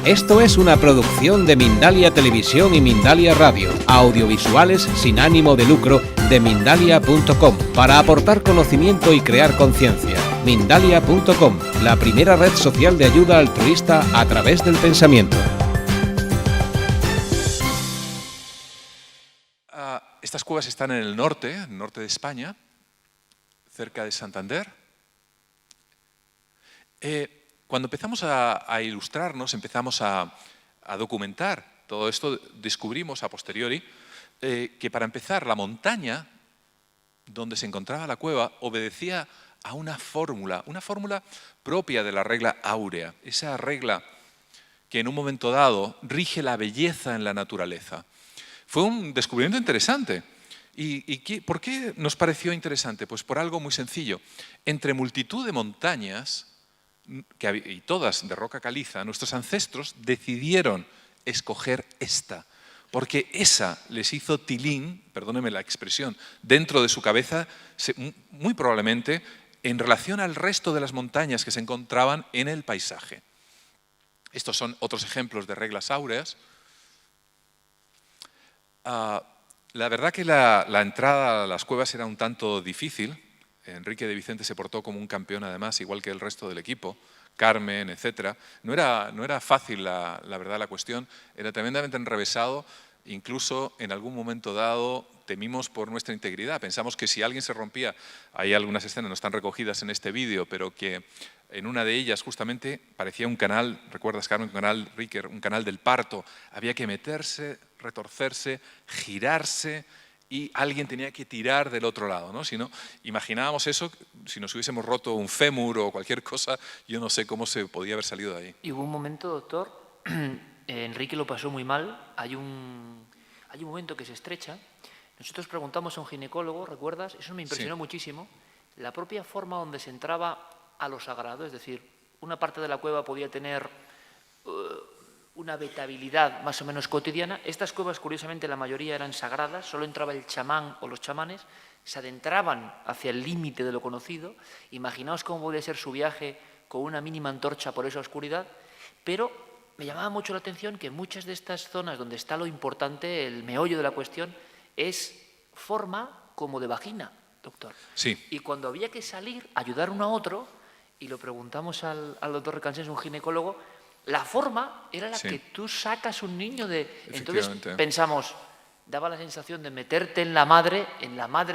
Esto es una producción de Mindalia Televisión y Mindalia Radio, audiovisuales sin ánimo de lucro de Mindalia.com, para aportar conocimiento y crear conciencia. Mindalia.com, la primera red social de ayuda altruista a través del pensamiento. Estas cuevas están en el norte de España, cerca de Santander. Cuando empezamos a ilustrarnos, empezamos a documentar todo esto, descubrimos a posteriori que para empezar la montaña donde se encontraba la cueva obedecía a una fórmula propia de la regla áurea, esa regla que en un momento dado rige la belleza en la naturaleza. Fue un descubrimiento interesante. ¿Y por qué nos pareció interesante? Pues por algo muy sencillo. Entre multitud de montañas, y todas de roca caliza, nuestros ancestros decidieron escoger esta, porque esa les hizo tilín, perdóneme la expresión, dentro de su cabeza, muy probablemente en relación al resto de las montañas que se encontraban en el paisaje. Estos son otros ejemplos de reglas áureas. La verdad que la entrada a las cuevas era un tanto difícil. Enrique de Vicente se portó como un campeón además, igual que el resto del equipo, Carmen, etc. No era fácil la verdad la cuestión, era tremendamente enrevesado, incluso en algún momento dado temimos por nuestra integridad. Pensamos que si alguien se rompía, hay algunas escenas, no están recogidas en este vídeo, pero que en una de ellas justamente parecía un canal, ¿recuerdas, Carmen? Un canal Ricker, un canal del parto. Había que meterse, retorcerse, girarse y alguien tenía que tirar del otro lado, ¿no? Si no, imaginábamos eso, si nos hubiésemos roto un fémur o cualquier cosa, yo no sé cómo se podía haber salido de ahí. Y hubo un momento, doctor, Enrique lo pasó muy mal, hay un momento que se estrecha. Nosotros preguntamos a un ginecólogo, ¿recuerdas? Eso me impresionó muchísimo. La propia forma donde se entraba a lo sagrado, es decir, una parte de la cueva podía tener una habitabilidad más o menos cotidiana. Estas cuevas, curiosamente, la mayoría eran sagradas, solo entraba el chamán o los chamanes, se adentraban hacia el límite de lo conocido. Imaginaos cómo podía ser su viaje con una mínima antorcha por esa oscuridad, pero me llamaba mucho la atención que muchas de estas zonas donde está lo importante, el meollo de la cuestión, es forma como de vagina, doctor. Sí. Y cuando había que salir, ayudar uno a otro, y lo preguntamos al doctor Recansens, un ginecólogo, la forma era la que tú sacas un niño de... Entonces pensamos, daba la sensación de meterte en la madre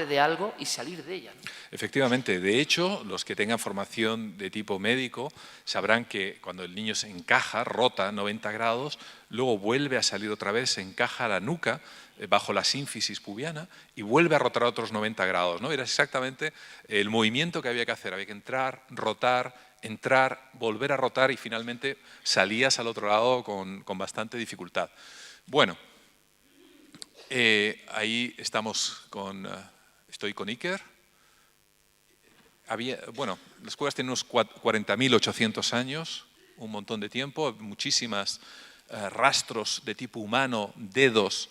de algo y salir de ella, ¿no? Efectivamente. De hecho, los que tengan formación de tipo médico sabrán que cuando el niño se encaja, rota 90 grados, luego vuelve a salir otra vez, se encaja la nuca bajo la sínfisis pubiana y vuelve a rotar otros 90 grados, ¿no? Era exactamente el movimiento que había que hacer. Había que entrar, rotar, entrar, volver a rotar y finalmente salías al otro lado con bastante dificultad. Bueno, ahí estamos estoy con Iker. Las cuevas tienen unos 40.800 años, un montón de tiempo, muchísimas rastros de tipo humano, dedos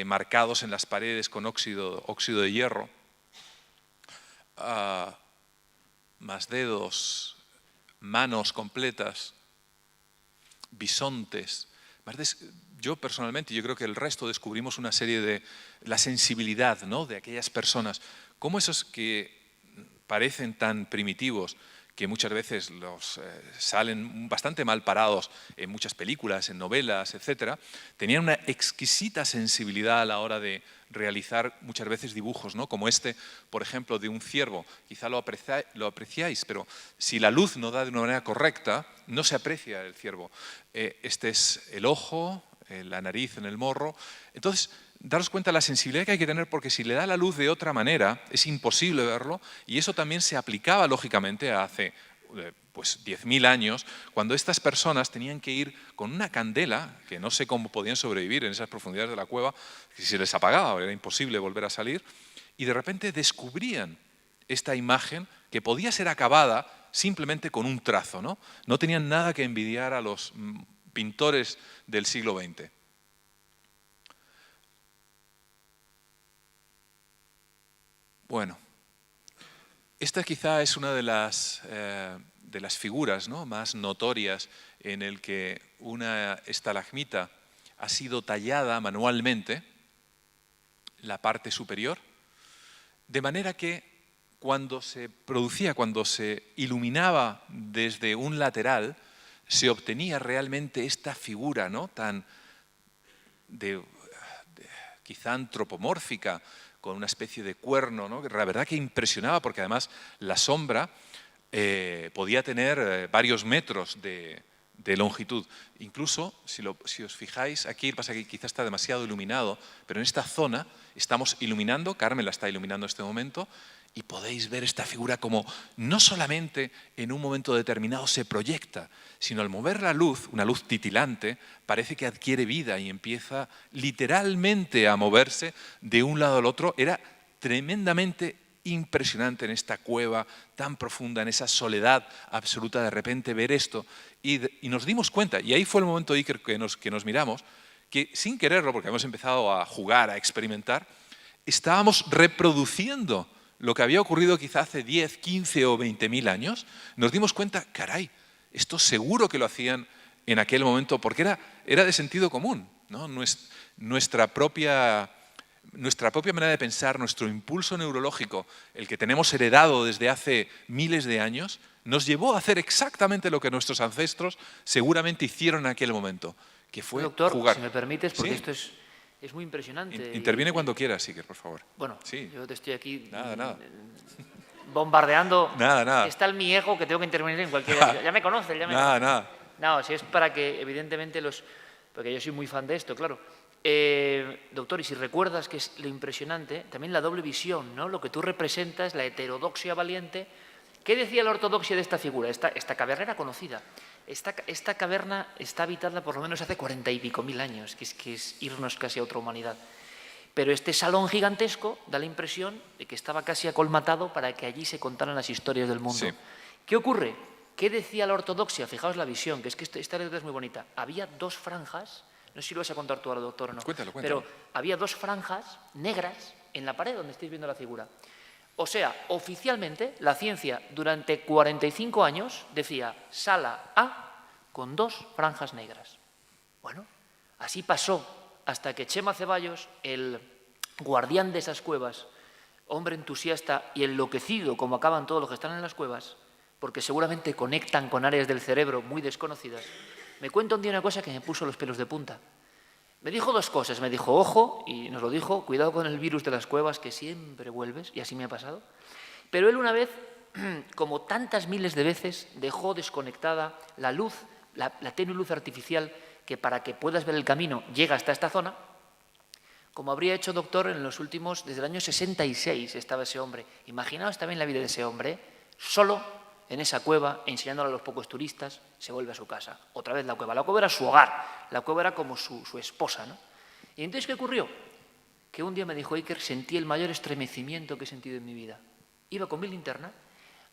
marcados en las paredes con óxido de hierro, más dedos, manos completas, bisontes. Yo personalmente, yo creo que el resto descubrimos una serie de la sensibilidad, ¿no?, de aquellas personas, cómo esos que parecen tan primitivos, que muchas veces salen bastante mal parados en muchas películas, en novelas, etc., tenían una exquisita sensibilidad a la hora de realizar muchas veces dibujos, ¿no? Como este, por ejemplo, de un ciervo. Quizá lo apreciáis, pero si la luz no da de una manera correcta, no se aprecia el ciervo. Este es el ojo, la nariz en el morro. Entonces, daros cuenta de la sensibilidad que hay que tener, porque si le da la luz de otra manera es imposible verlo, y eso también se aplicaba lógicamente hace 10.000 años, cuando estas personas tenían que ir con una candela, que no sé cómo podían sobrevivir en esas profundidades de la cueva, que si se les apagaba era imposible volver a salir, y de repente descubrían esta imagen que podía ser acabada simplemente con un trazo, ¿no? No tenían nada que envidiar a los pintores del siglo XX. Bueno, esta quizá es una de de las figuras, ¿no?, más notorias en el que una estalagmita ha sido tallada manualmente, la parte superior, de manera que cuando se producía, cuando se iluminaba desde un lateral, se obtenía realmente esta figura, ¿no?, tan quizá antropomórfica, con una especie de cuerno, ¿no?, que la verdad que impresionaba, porque además la sombra podía tener varios metros de longitud. Incluso, si os fijáis, aquí pasa que quizás está demasiado iluminado, pero en esta zona estamos iluminando, Carmen la está iluminando en este momento, y podéis ver esta figura como no solamente en un momento determinado se proyecta, sino al mover la luz, una luz titilante, parece que adquiere vida y empieza literalmente a moverse de un lado al otro. Era tremendamente impresionante en esta cueva tan profunda, en esa soledad absoluta, de repente ver esto. Y nos dimos cuenta, y ahí fue el momento, Iker, que nos miramos, que sin quererlo, porque hemos empezado a jugar, a experimentar, estábamos reproduciendo lo que había ocurrido quizá hace 10, 15 o 20.000 años. Nos dimos cuenta, caray, esto seguro que lo hacían en aquel momento, porque era de sentido común, ¿no? Nuestra propia manera de pensar, nuestro impulso neurológico, el que tenemos heredado desde hace miles de años, nos llevó a hacer exactamente lo que nuestros ancestros seguramente hicieron en aquel momento, que fue Doctor, jugar. si me permites, porque ¿Sí? esto es muy impresionante. Interviene cuando quieras, Iker, por favor. Bueno, sí. yo te estoy aquí Nada. bombardeando. Nada. Está en mi ego que tengo que intervenir en cualquier... Ya me conocen, ya me conocen. Nada. No, si es para que, evidentemente, porque yo soy muy fan de esto, claro. Doctor, y si recuerdas que es lo impresionante, también la doble visión, ¿no? Lo que tú representas, la heterodoxia valiente. ¿Qué decía la ortodoxia de esta figura? Esta caverna era conocida. Esta caverna está habitada por lo menos hace 40 y pico mil años, que es irnos casi a otra humanidad. Pero este salón gigantesco da la impresión de que estaba casi acolmatado para que allí se contaran las historias del mundo. Sí. ¿Qué ocurre? ¿Qué decía la ortodoxia? Fijaos la visión, que es que esta anécdota es muy bonita. Había dos franjas, no sé si lo vas a contar tú ahora, doctor, o no. Cuéntalo. Pero había dos franjas negras en la pared donde estáis viendo la figura. O sea, oficialmente, la ciencia durante 45 años decía sala A con dos franjas negras. Bueno, así pasó hasta que Chema Ceballos, el guardián de esas cuevas, hombre entusiasta y enloquecido, como acaban todos los que están en las cuevas, porque seguramente conectan con áreas del cerebro muy desconocidas, me cuenta un día una cosa que me puso los pelos de punta. Me dijo dos cosas. Me dijo, ojo, y nos lo dijo, cuidado con el virus de las cuevas, que siempre vuelves, y así me ha pasado. Pero él una vez, como tantas miles de veces, dejó desconectada la luz, la tenue luz artificial, que para que puedas ver el camino llega hasta esta zona, como habría hecho, doctor, en los últimos, desde el año 66 estaba ese hombre. Imaginaos también la vida de ese hombre, solo en esa cueva, enseñándole a los pocos turistas, se vuelve a su casa. Otra vez la cueva. La cueva era su hogar, la cueva era como su esposa, ¿no? Y entonces, ¿qué ocurrió? Que un día me dijo, Iker, sentí el mayor estremecimiento que he sentido en mi vida. Iba con mi linterna,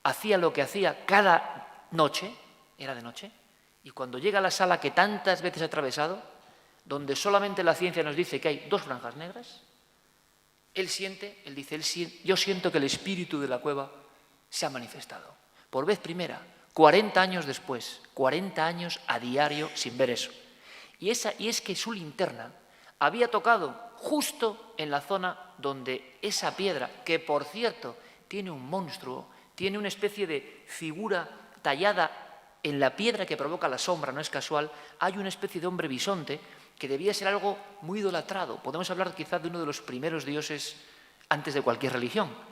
hacía lo que hacía cada noche, era de noche, y cuando llega a la sala que tantas veces he atravesado, donde solamente la ciencia nos dice que hay dos franjas negras, él dice, yo siento que el espíritu de la cueva se ha manifestado. Por vez primera, 40 años después, 40 años a diario sin ver eso. Y es que su linterna había tocado justo en la zona donde esa piedra, que por cierto tiene un monstruo, tiene una especie de figura tallada en la piedra que provoca la sombra, no es casual, hay una especie de hombre bisonte que debía ser algo muy idolatrado. Podemos hablar quizás de uno de los primeros dioses antes de cualquier religión.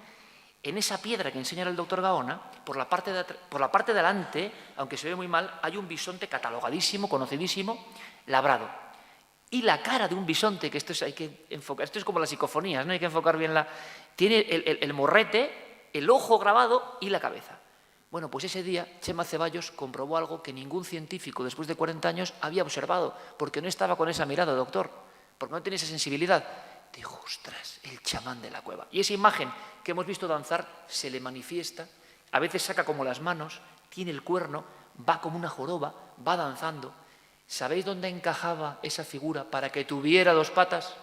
En esa piedra que enseña el doctor Gaona, por la parte de delante, aunque se ve muy mal, hay un bisonte catalogadísimo, conocidísimo, labrado. Y la cara de un bisonte, que hay que enfocar, esto es como las psicofonías, ¿no? Hay que enfocar bien tiene el morrete, el ojo grabado y la cabeza. Bueno, pues ese día Chema Ceballos comprobó algo que ningún científico después de 40 años había observado, porque no estaba con esa mirada, doctor, porque no tenía esa sensibilidad. Dijo, ostras, el chamán de la cueva. Y esa imagen que hemos visto danzar se le manifiesta, a veces saca como las manos, tiene el cuerno, va como una joroba, va danzando. ¿Sabéis dónde encajaba esa figura para que tuviera dos patas?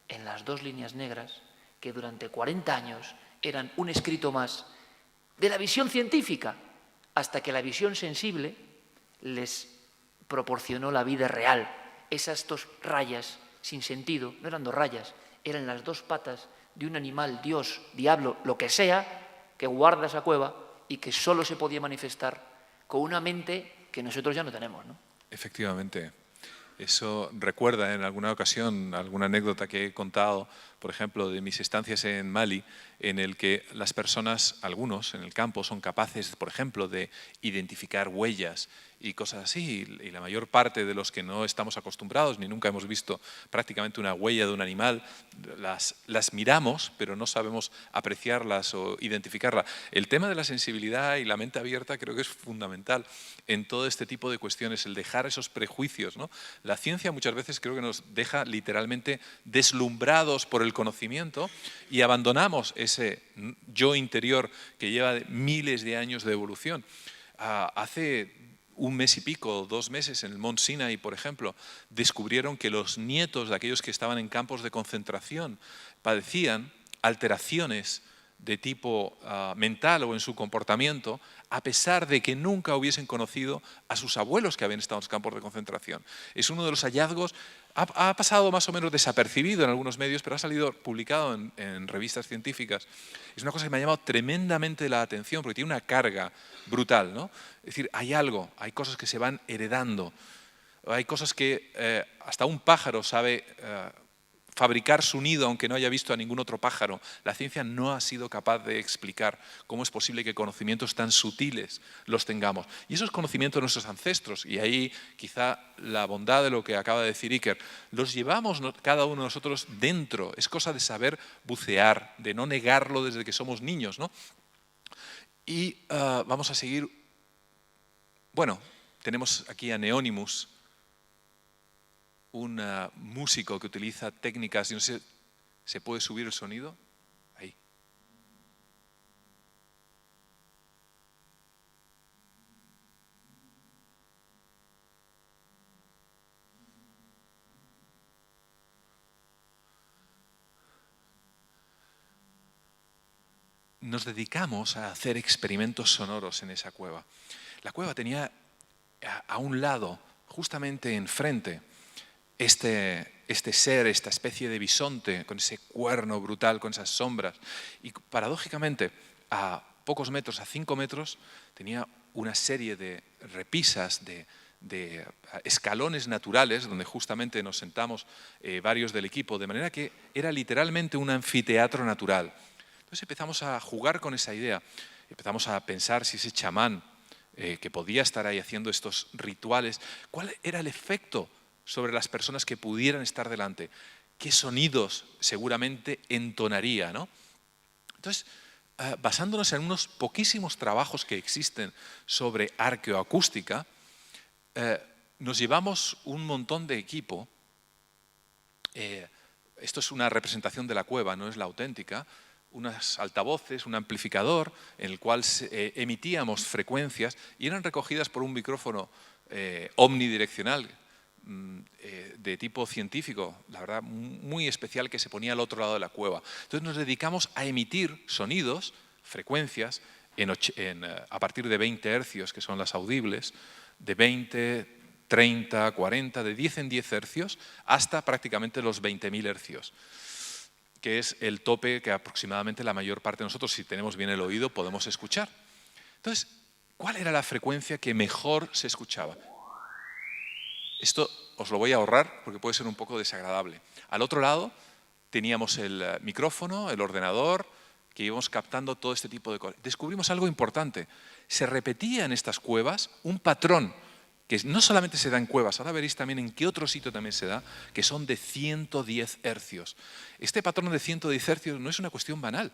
En las dos líneas negras, que durante 40 años eran un escrito más de la visión científica hasta que la visión sensible les proporcionó la vida real. Esas dos rayas sin sentido, no eran dos rayas, eran las dos patas de un animal, Dios, diablo, lo que sea, que guarda esa cueva y que solo se podía manifestar con una mente que nosotros ya no tenemos, ¿no? Efectivamente. Eso recuerda en alguna ocasión alguna anécdota que he contado, por ejemplo, de mis estancias en Mali, en el que las personas, algunos en el campo, son capaces, por ejemplo, de identificar huellas y cosas así, y la mayor parte de los que no estamos acostumbrados ni nunca hemos visto prácticamente una huella de un animal, las miramos, pero no sabemos apreciarlas o identificarlas. El tema de la sensibilidad y la mente abierta creo que es fundamental en todo este tipo de cuestiones, el dejar esos prejuicios, ¿no? La ciencia muchas veces creo que nos deja literalmente deslumbrados por el conocimiento y abandonamos ese yo interior que lleva miles de años de evolución. Hace un mes y pico, 2 meses, en el Mont Sinai, por ejemplo, descubrieron que los nietos de aquellos que estaban en campos de concentración padecían alteraciones de tipo mental o en su comportamiento, a pesar de que nunca hubiesen conocido a sus abuelos que habían estado en los campos de concentración. Es uno de los hallazgos, ha pasado más o menos desapercibido en algunos medios, pero ha salido publicado en revistas científicas. Es una cosa que me ha llamado tremendamente la atención, porque tiene una carga brutal, ¿no? Es decir, hay algo, hay cosas que se van heredando, hay cosas que hasta un pájaro sabe fabricar su nido aunque no haya visto a ningún otro pájaro. La ciencia no ha sido capaz de explicar cómo es posible que conocimientos tan sutiles los tengamos. Y esos conocimientos de nuestros ancestros, y ahí quizá la bondad de lo que acaba de decir Iker, los llevamos cada uno de nosotros dentro. Es cosa de saber bucear, de no negarlo desde que somos niños, ¿no? Y vamos a seguir. Bueno, tenemos aquí a Neonimus, un músico que utiliza técnicas, yo no sé, ¿se puede subir el sonido? Ahí. Nos dedicamos a hacer experimentos sonoros en esa cueva. La cueva tenía a un lado, justamente enfrente, este ser, esta especie de bisonte, con ese cuerno brutal, con esas sombras. Y paradójicamente, a pocos metros, a 5 metros, tenía una serie de repisas, de escalones naturales, donde justamente nos sentamos varios del equipo, de manera que era literalmente un anfiteatro natural. Entonces empezamos a jugar con esa idea, empezamos a pensar si ese chamán que podía estar ahí haciendo estos rituales, ¿cuál era el efecto sobre las personas que pudieran estar delante? ¿Qué sonidos seguramente entonaría, ¿no? Entonces, basándonos en unos poquísimos trabajos que existen sobre arqueoacústica, nos llevamos un montón de equipo. Esto es una representación de la cueva, no es la auténtica. Unos altavoces, un amplificador en el cual emitíamos frecuencias y eran recogidas por un micrófono omnidireccional de tipo científico, la verdad, muy especial, que se ponía al otro lado de la cueva. Entonces nos dedicamos a emitir sonidos, frecuencias, a partir de 20 hercios, que son las audibles, de 20, 30, 40, de 10 en 10 hercios, hasta prácticamente los 20.000 hercios, que es el tope que aproximadamente la mayor parte de nosotros, si tenemos bien el oído, podemos escuchar. Entonces, ¿cuál era la frecuencia que mejor se escuchaba? Esto os lo voy a ahorrar porque puede ser un poco desagradable. Al otro lado teníamos el micrófono, el ordenador, que íbamos captando todo este tipo de cosas. Descubrimos algo importante. Se repetía en estas cuevas un patrón que no solamente se da en cuevas, ahora veréis también en qué otro sitio también se da, que son de 110 hercios. Este patrón de 110 hercios no es una cuestión banal.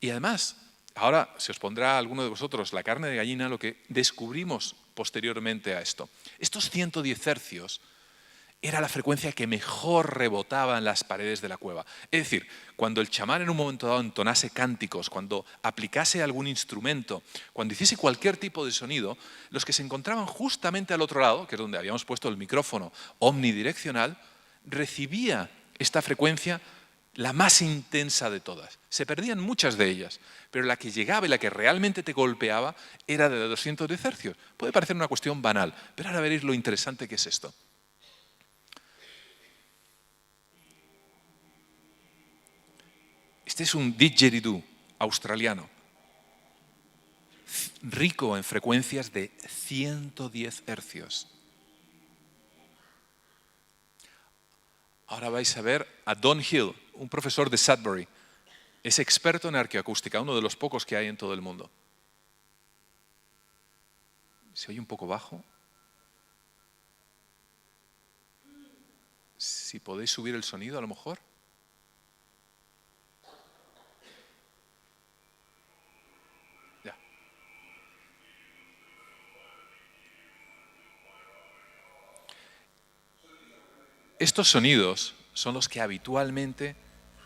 Y además, ahora se os pondrá a alguno de vosotros la carne de gallina lo que descubrimos posteriormente a esto. Estos 110 hercios era la frecuencia que mejor rebotaba en las paredes de la cueva. Es decir, cuando el chamán en un momento dado entonase cánticos, cuando aplicase algún instrumento, cuando hiciese cualquier tipo de sonido, los que se encontraban justamente al otro lado, que es donde habíamos puesto el micrófono omnidireccional, recibía esta frecuencia la más intensa de todas. Se perdían muchas de ellas, pero la que llegaba y la que realmente te golpeaba era de 210 hercios. Puede parecer una cuestión banal, pero ahora veréis lo interesante que es esto. Este es un didgeridoo australiano, rico en frecuencias de 110 hercios. Ahora vais a ver a Don Hill, un profesor de Sudbury. Es experto en arqueoacústica, uno de los pocos que hay en todo el mundo. ¿Se oye un poco bajo? Si podéis subir el sonido, a lo mejor. Ya. Estos sonidos son los que habitualmente,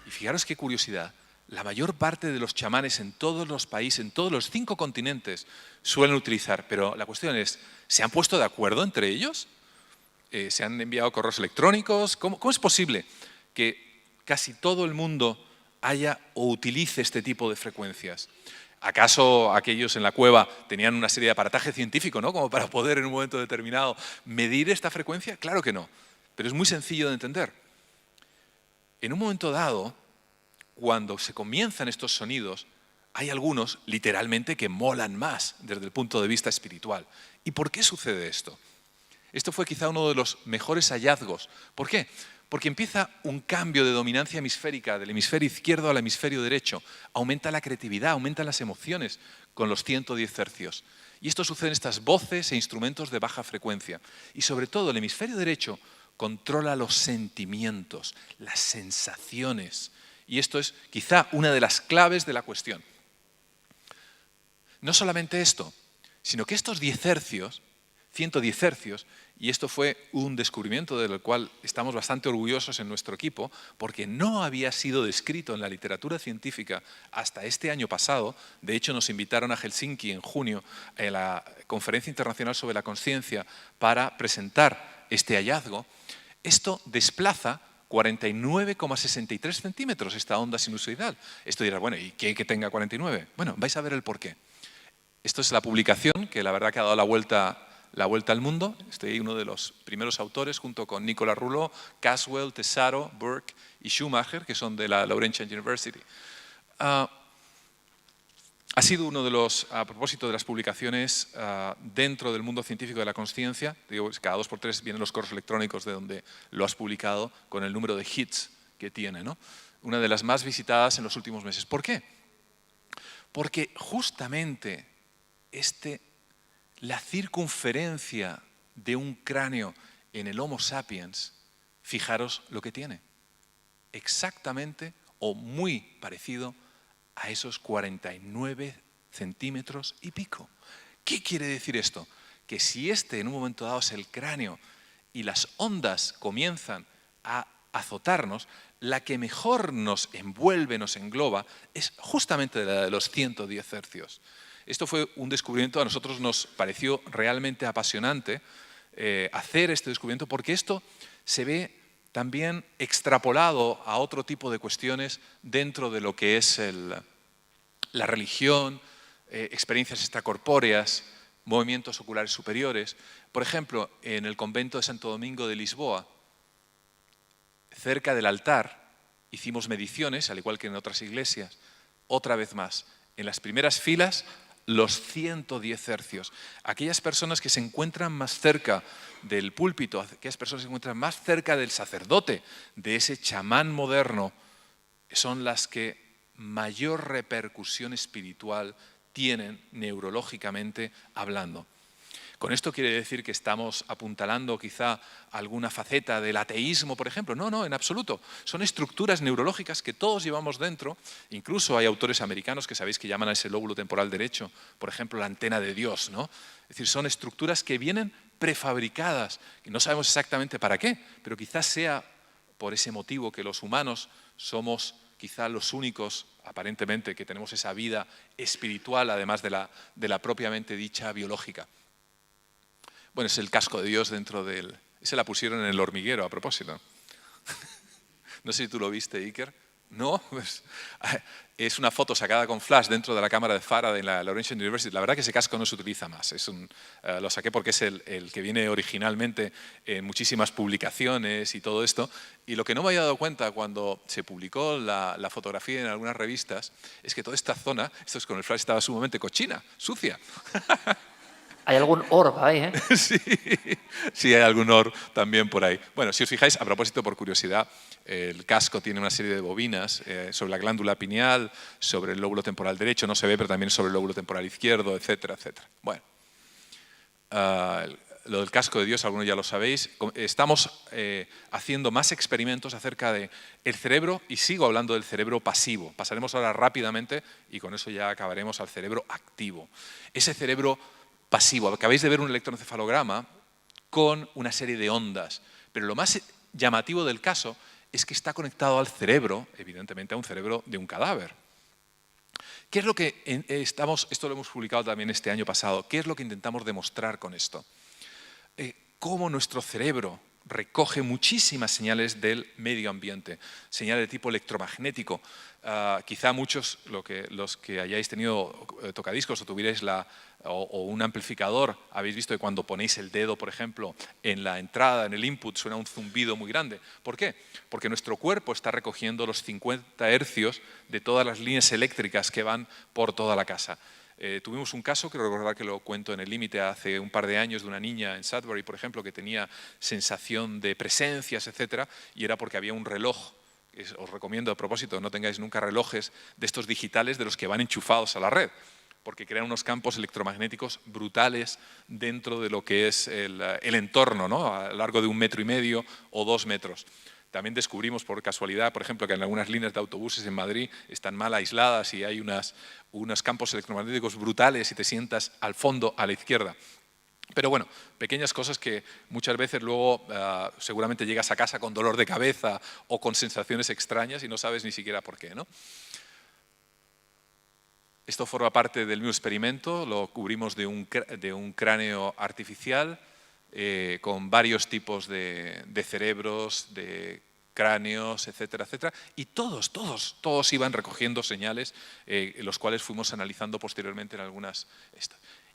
y fijaros qué curiosidad, la mayor parte de los chamanes en todos los países, en todos los 5 continentes, suelen utilizar. Pero la cuestión es, ¿se han puesto de acuerdo entre ellos? ¿Se han enviado correos electrónicos? ¿Cómo es posible que casi todo el mundo haya o utilice este tipo de frecuencias? ¿Acaso aquellos en la cueva tenían una serie de aparataje científico, ¿no?, como para poder en un momento determinado medir esta frecuencia? Claro que no. Pero es muy sencillo de entender. En un momento dado, cuando se comienzan estos sonidos, hay algunos, literalmente, que molan más desde el punto de vista espiritual. ¿Y por qué sucede esto? Esto fue quizá uno de los mejores hallazgos. ¿Por qué? Porque empieza un cambio de dominancia hemisférica del hemisferio izquierdo al hemisferio derecho. Aumenta la creatividad, aumentan las emociones con los 110 hercios. Y esto sucede en estas voces e instrumentos de baja frecuencia. Y sobre todo, el hemisferio derecho controla los sentimientos, las sensaciones. Y esto es quizá una de las claves de la cuestión. No solamente esto, sino que estos 10 hercios, 110 hercios, y esto fue un descubrimiento del cual estamos bastante orgullosos en nuestro equipo, porque no había sido descrito en la literatura científica hasta este año pasado. De hecho, nos invitaron a Helsinki en junio a la Conferencia Internacional sobre la Consciencia para presentar este hallazgo. Esto desplaza 49,63 centímetros esta onda sinusoidal. Esto dirá, bueno, ¿y qué que tenga 49? Bueno, vais a ver el porqué. Esto es la publicación que la verdad que ha dado la vuelta al mundo. Estoy uno de los primeros autores, junto con Nicolas Rouleau, Caswell, Tesaro, Burke y Schumacher, que son de la Laurentian University. Ha sido uno de los, a propósito de las publicaciones dentro del mundo científico de la consciencia, digo, cada 2 por 3 vienen los correos electrónicos de donde lo has publicado con el número de hits que tiene, ¿no? Una de las más visitadas en los últimos meses. ¿Por qué? Porque justamente la circunferencia de un cráneo en el Homo sapiens, fijaros lo que tiene. Exactamente o muy parecido a esos 49 centímetros y pico. ¿Qué quiere decir esto? Que si en un momento dado es el cráneo y las ondas comienzan a azotarnos, la que mejor nos envuelve, nos engloba, es justamente la de los 110 hercios. Esto fue un descubrimiento, a nosotros nos pareció realmente apasionante hacer este descubrimiento, porque esto se ve también extrapolado a otro tipo de cuestiones dentro de lo que es la religión, experiencias extracorpóreas, movimientos oculares superiores. Por ejemplo, en el convento de Santo Domingo de Lisboa, cerca del altar, hicimos mediciones, al igual que en otras iglesias, otra vez más. En las primeras filas, los 110 hercios. Aquellas personas que se encuentran más cerca del púlpito, aquellas personas que se encuentran más cerca del sacerdote, de ese chamán moderno, son las que mayor repercusión espiritual tienen neurológicamente hablando. ¿Con esto quiere decir que estamos apuntalando quizá alguna faceta del ateísmo, por ejemplo? No, no, en absoluto. Son estructuras neurológicas que todos llevamos dentro. Incluso hay autores americanos que sabéis que llaman a ese lóbulo temporal derecho, por ejemplo, la antena de Dios, ¿no? Es decir, son estructuras que vienen prefabricadas, que no sabemos exactamente para qué, pero quizás sea por ese motivo que los humanos somos quizá los únicos, aparentemente, que tenemos esa vida espiritual, además de la propiamente dicha biológica. Bueno, es el casco de Dios dentro del... Ese la pusieron en el hormiguero, a propósito. No sé si tú lo viste, Iker. No, es una foto sacada con flash dentro de la cámara de Faraday en la Laurentian University. La verdad que ese casco no se utiliza más. Lo saqué porque es el que viene originalmente en muchísimas publicaciones y todo esto. Y lo que no me había dado cuenta cuando se publicó la fotografía en algunas revistas es que toda esta zona, esto es con el flash, estaba sumamente cochina, sucia. Hay algún orb ahí, ¿eh? Sí, hay algún orb también por ahí. Bueno, si os fijáis, a propósito, por curiosidad, el casco tiene una serie de bobinas sobre la glándula pineal, sobre el lóbulo temporal derecho, no se ve, pero también sobre el lóbulo temporal izquierdo, etcétera, etcétera. Bueno, lo del casco de Dios, algunos ya lo sabéis. Estamos haciendo más experimentos acerca del cerebro, y sigo hablando del cerebro pasivo. Pasaremos ahora rápidamente, y con eso ya acabaremos, al cerebro activo. Ese cerebro pasivo. Acabáis de ver un electroencefalograma con una serie de ondas, pero lo más llamativo del caso es que está conectado al cerebro, evidentemente a un cerebro de un cadáver. ¿Qué es lo que esto lo hemos publicado también este año pasado, qué es lo que intentamos demostrar con esto? Cómo nuestro cerebro recoge muchísimas señales del medio ambiente, señales de tipo electromagnético. Quizá muchos, los que hayáis tenido tocadiscos o tuvierais o un amplificador, habéis visto que cuando ponéis el dedo, por ejemplo, en la entrada, en el input, suena un zumbido muy grande. ¿Por qué? Porque nuestro cuerpo está recogiendo los 50 hercios de todas las líneas eléctricas que van por toda la casa. Tuvimos un caso, creo recordar que lo cuento en El Límite, hace un par de años, de una niña en Sudbury, por ejemplo, que tenía sensación de presencias, etcétera, y era porque había un reloj. Os recomiendo, a propósito, no tengáis nunca relojes de estos digitales de los que van enchufados a la red, porque crean unos campos electromagnéticos brutales dentro de lo que es el entorno, ¿no? A lo largo de 1,5 metros o 2 metros. También descubrimos por casualidad, por ejemplo, que en algunas líneas de autobuses en Madrid están mal aisladas y hay unos campos electromagnéticos brutales y te sientas al fondo, a la izquierda. Pero bueno, pequeñas cosas que muchas veces luego seguramente llegas a casa con dolor de cabeza o con sensaciones extrañas y no sabes ni siquiera por qué, ¿no? Esto forma parte del mismo experimento, lo cubrimos de un cráneo artificial con varios tipos de cerebros, de cráneos, etcétera, etcétera, y todos iban recogiendo señales, los cuales fuimos analizando posteriormente en algunas.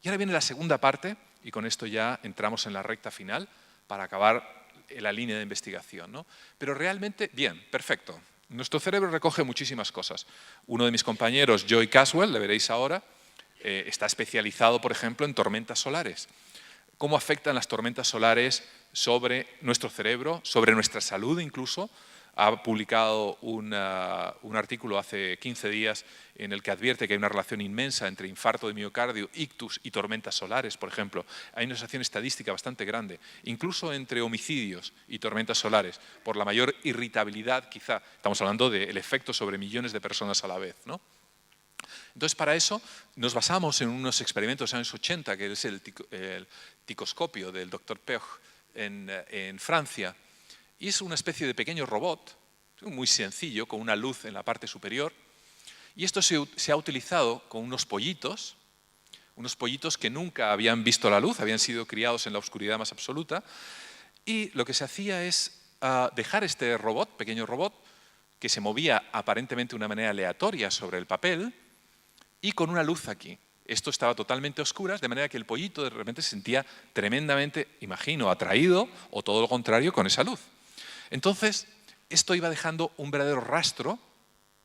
Y ahora viene la segunda parte, y con esto ya entramos en la recta final para acabar la línea de investigación, ¿no? Pero realmente, bien, perfecto. Nuestro cerebro recoge muchísimas cosas. Uno de mis compañeros, Joy Caswell, le veréis ahora, está especializado, por ejemplo, en tormentas solares. ¿Cómo afectan las tormentas solares sobre nuestro cerebro, sobre nuestra salud incluso? Ha publicado un artículo hace 15 días en el que advierte que hay una relación inmensa entre infarto de miocardio, ictus y tormentas solares, por ejemplo. Hay una asociación estadística bastante grande, incluso entre homicidios y tormentas solares, por la mayor irritabilidad, quizá. Estamos hablando del efecto sobre millones de personas a la vez, ¿no? Entonces, para eso nos basamos en unos experimentos de los años 80, que es el ticoscopio del Dr. Peuch en Francia. Y es una especie de pequeño robot, muy sencillo, con una luz en la parte superior. Y esto se ha utilizado con unos pollitos que nunca habían visto la luz, habían sido criados en la oscuridad más absoluta. Y lo que se hacía es dejar este robot, pequeño robot, que se movía aparentemente de una manera aleatoria sobre el papel y con una luz aquí. Esto estaba totalmente a oscuras, de manera que el pollito de repente se sentía tremendamente, imagino, atraído o todo lo contrario con esa luz. Entonces, esto iba dejando un verdadero rastro,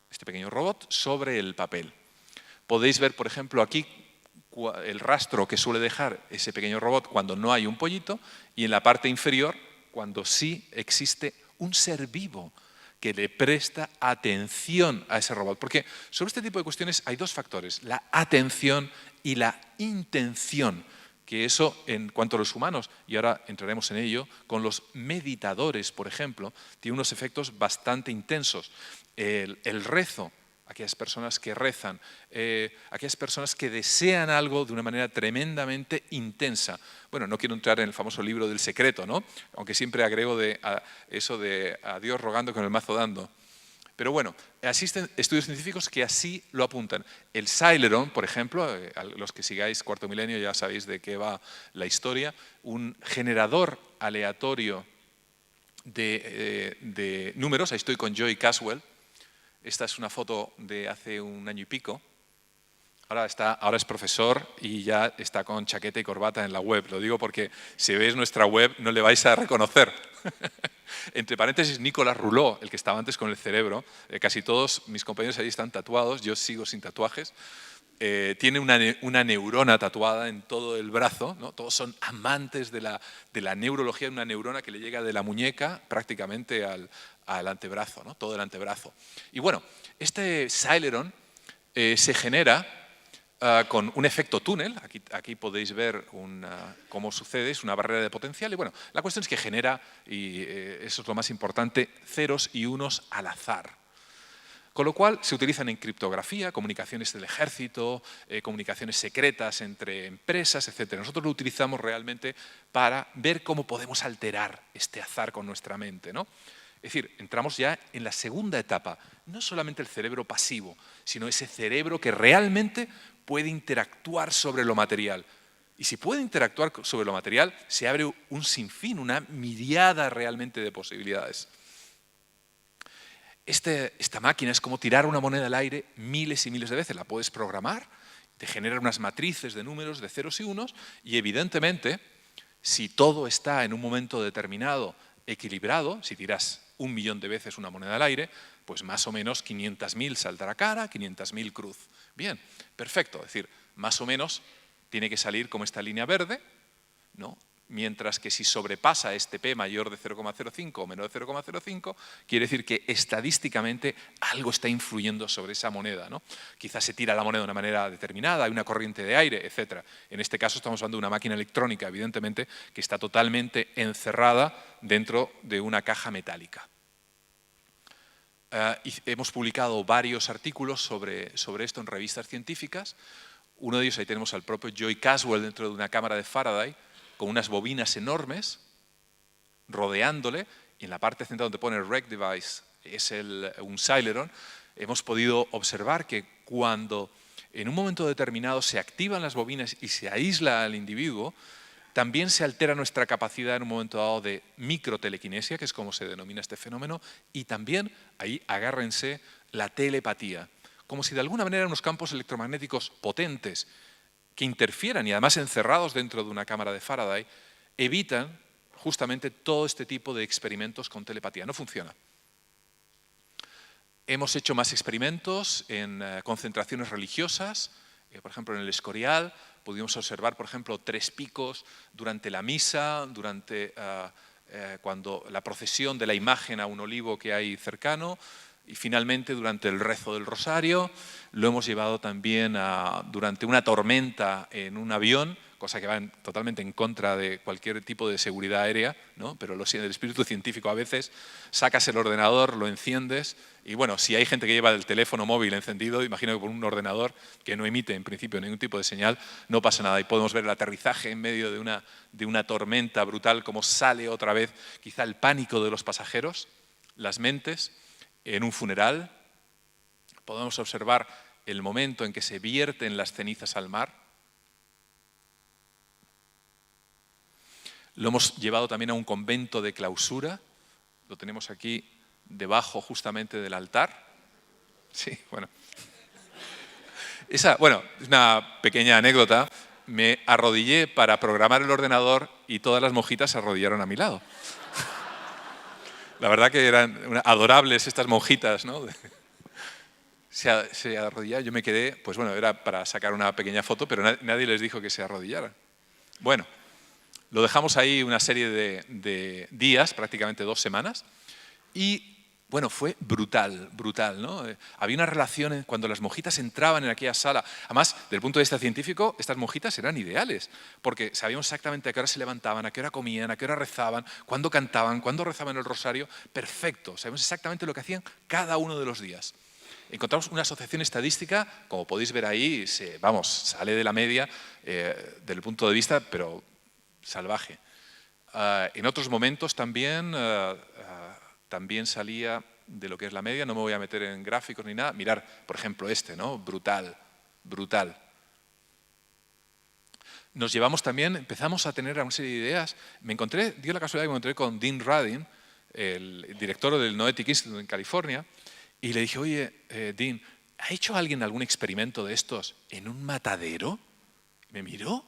este pequeño robot, sobre el papel. Podéis ver, por ejemplo, aquí el rastro que suele dejar ese pequeño robot cuando no hay un pollito y en la parte inferior cuando sí existe un ser vivo que le presta atención a ese robot. Porque sobre este tipo de cuestiones hay dos factores, la atención y la intención, que eso en cuanto a los humanos, y ahora entraremos en ello, con los meditadores, por ejemplo, tiene unos efectos bastante intensos. El rezo, aquellas personas que rezan, aquellas personas que desean algo de una manera tremendamente intensa. Bueno, no quiero entrar en el famoso libro del secreto, ¿no? Aunque siempre agrego eso de a Dios rogando con el mazo dando. Pero bueno, existen estudios científicos que así lo apuntan. El Celeron, por ejemplo, los que sigáis Cuarto Milenio ya sabéis de qué va la historia, un generador aleatorio de números, ahí estoy con Joy Caswell, Esta es una foto de hace un año y pico. Ahora es profesor y ya está con chaqueta y corbata en la web. Lo digo porque si veis nuestra web no le vais a reconocer. Entre paréntesis, Nicolas Rouleau, el que estaba antes con el cerebro. Casi todos mis compañeros ahí están tatuados, yo sigo sin tatuajes. Tiene una neurona tatuada en todo el brazo, ¿no? Todos son amantes de la neurología de una neurona que le llega de la muñeca prácticamente al antebrazo, ¿no? Todo el antebrazo. Y bueno, este Celeron se genera con un efecto túnel. Aquí podéis ver cómo sucede, es una barrera de potencial. Y bueno, la cuestión es que genera, y eso es lo más importante, ceros y unos al azar. Con lo cual se utilizan en criptografía, comunicaciones del ejército, comunicaciones secretas entre empresas, etc. Nosotros lo utilizamos realmente para ver cómo podemos alterar este azar con nuestra mente, ¿no? Es decir, entramos ya en la segunda etapa, no solamente el cerebro pasivo, sino ese cerebro que realmente puede interactuar sobre lo material. Y si puede interactuar sobre lo material, se abre un sinfín, una miriada realmente de posibilidades. Esta máquina es como tirar una moneda al aire miles y miles de veces. La puedes programar, te genera unas matrices de números, de ceros y unos, y evidentemente, si todo está en un momento determinado equilibrado, si tiras 1 millón de veces una moneda al aire, pues más o menos 500.000 saldrá cara, 500.000 cruz. Bien, perfecto. Es decir, más o menos tiene que salir como esta línea verde, ¿no? Mientras que si sobrepasa este P mayor de 0,05 o menor de 0,05, quiere decir que estadísticamente algo está influyendo sobre esa moneda, ¿no? Quizás se tira la moneda de una manera determinada, hay una corriente de aire, etc. En este caso estamos hablando de una máquina electrónica, evidentemente, que está totalmente encerrada dentro de una caja metálica. Hemos publicado varios artículos sobre esto en revistas científicas. Uno de ellos, ahí tenemos al propio Joy Caswell dentro de una cámara de Faraday, con unas bobinas enormes rodeándole, y en la parte central donde pone Rec Device es un Celeron. Hemos podido observar que cuando en un momento determinado se activan las bobinas y se aísla al individuo, también se altera nuestra capacidad en un momento dado de microtelequinesia, que es como se denomina este fenómeno, y también, ahí agárrense, la telepatía. Como si de alguna manera unos campos electromagnéticos potentes que interfieran y además encerrados dentro de una cámara de Faraday, evitan justamente todo este tipo de experimentos con telepatía. No funciona. Hemos hecho más experimentos en concentraciones religiosas, por ejemplo en el Escorial, pudimos observar, por ejemplo, 3 picos durante la misa, durante cuando la procesión de la imagen a un olivo que hay cercano, y finalmente durante el rezo del rosario. Lo hemos llevado también durante una tormenta en un avión, cosa que va totalmente en contra de cualquier tipo de seguridad aérea, ¿no? Pero el espíritu científico a veces, sacas el ordenador, lo enciendes, y bueno, si hay gente que lleva el teléfono móvil encendido, imagino que por un ordenador que no emite en principio ningún tipo de señal, no pasa nada, y podemos ver el aterrizaje en medio de una tormenta brutal, como sale otra vez quizá el pánico de los pasajeros, las mentes. En un funeral podemos observar el momento en que se vierten las cenizas al mar. Lo hemos llevado también a un convento de clausura. Lo tenemos aquí debajo justamente del altar. Sí, bueno. Es una pequeña anécdota. Me arrodillé para programar el ordenador y todas las monjitas se arrodillaron a mi lado. La verdad que eran adorables estas monjitas, ¿no? Se arrodillaron, yo me quedé, pues bueno, era para sacar una pequeña foto, pero nadie les dijo que se arrodillaran. Bueno, lo dejamos ahí una serie de días, prácticamente 2 semanas, y bueno, fue brutal, ¿no? Había una relación cuando las monjitas entraban en aquella sala. Además, desde el punto de vista científico, estas monjitas eran ideales, porque sabíamos exactamente a qué hora se levantaban, a qué hora comían, a qué hora rezaban, cuándo cantaban, cuándo rezaban el rosario. Perfecto, sabemos exactamente lo que hacían cada uno de los días. Encontramos una asociación estadística, como podéis ver ahí, sale de la media del punto de vista, pero salvaje. En otros momentos también salía de lo que es la media, no me voy a meter en gráficos ni nada. Mirar, por ejemplo, ¿no? Brutal. Nos llevamos también, empezamos a tener una serie de ideas. Dio la casualidad que me encontré con Dean Radin, el director del Noetic Institute en California, Y le dije, oye, Dean, ¿ha hecho alguien algún experimento de estos en un matadero? Me miró,